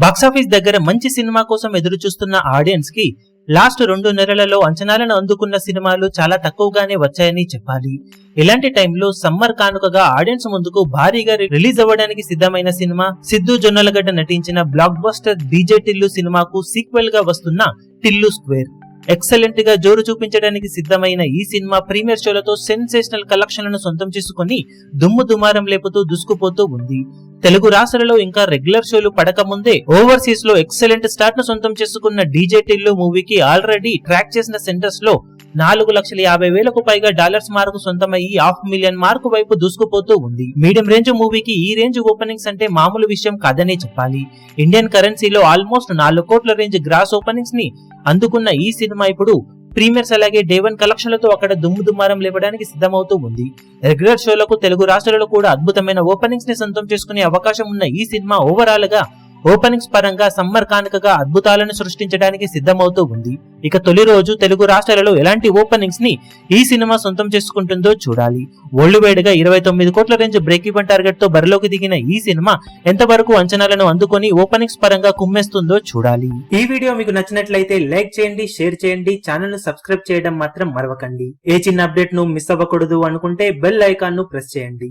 Box office దగ్గర మంచి cinema కోసం ఎదురు చూస్తున్న ఆడియన్స్ కి లాస్ట్ 2 నెలలలో అంచనాలను అందుకున్న సినిమాలు చాలా తక్కువగానే వచ్చాయని చెప్పాలి. ఇలాంటి టైంలో సమ్మర్ కానుకగా ఆడియన్స్ ముందుకు భారీగా రిలీజ్ అవ్వడానికి సిద్ధమైన సినిమా సిద్ధు జొన్నలగడ్డ నటించిన బ్లాక్ బస్టర్ డీజే టిల్లు సినిమాకు సీక్వెల్ గా వస్తున్న టిల్లు స్క్వేర్. ఎక్సలెంట్ గా జోరు చూపించడానికి సిద్ధమైన ఈ సినిమా ప్రీమియర్ షోలతో సెన్సేషనల్ కలెక్షన్లను సొంతం చేసుకుని దుమ్ము దుమారం లేపుతూ దూసుకుపోతూ ఉంది. తెలుగు రాష్ట్రాలలో ఇంకా రెగ్యులర్ షోలు పడక ముందే ఓవర్సీస్ లో ఎక్సలెంట్ స్టార్ట్ ను సొంతం చేసుకున్న డీజే టిల్లు మూవీకి ఆల్రెడీ ట్రాక్ చేసిన సెంటర్స్ లో 4,50,000కు పైగా డాలర్స్ మార్కు సొంతమయ్యి 500,000 మార్కు వైపు దూసుకుపోతూ ఉంది. మీడియం రేంజ్ మూవీకి ఈ రేంజ్ ఓపెనింగ్స్ అంటే మామూలు విషయం కాదనే చెప్పాలి. ఇండియన్ కరెన్సీలో ఆల్మోస్ట్ 4 కోట్ల రేంజ్ గ్రాస్ ఓపెనింగ్స్ ని అందుకున్న ఈ సినిమా ఇప్పుడు ప్రీమియర్స్ అలాగే డే 1 కలెక్షన్లతో అక్కడ దుమ్ము దుమారం లేవడానికి సిద్ధమవుతూ ఉంది. రెగ్యులర్ షోలకు తెలుగు రాష్ట్రాలలో కూడా అద్భుతమైన ఓపెనింగ్స్ ని సొంతం చేసుకునే అవకాశం ఉన్న ఈ సినిమా ఓవరాల్ గా ఓపెనింగ్స్ పరంగా సమ్మర్ కానుకగా అద్భుతాలను సృష్టించడానికి సిద్ధమవుతూ ఉంది. ఇక తొలి రోజు తెలుగు రాష్ట్రాలలో ఎలాంటి ఓపెనింగ్స్ ని ఈ సినిమా సొంతం చేసుకుంటుందో చూడాలి. వరల్డ్ వైడ్ గా 29 కోట్ల రేంజ్ బ్రేక్ ఈవెన్ టార్గెట్ తో బరిలోకి దిగిన ఈ సినిమా ఎంతవరకు అంచనాలను అందుకొని ఓపెనింగ్స్ పరంగా కుమ్మేస్తుందో చూడాలి. ఈ వీడియో మీకు నచ్చినట్లయితే లైక్ చేయండి, షేర్ చేయండి, ఛానల్ ను సబ్స్క్రైబ్ చేయడం మాత్రం మరవకండి. ఏ చిన్న అప్డేట్ ను మిస్ అవ్వకూడదు అనుకుంటే బెల్ ఐకాన్ ను ప్రెస్ చేయండి.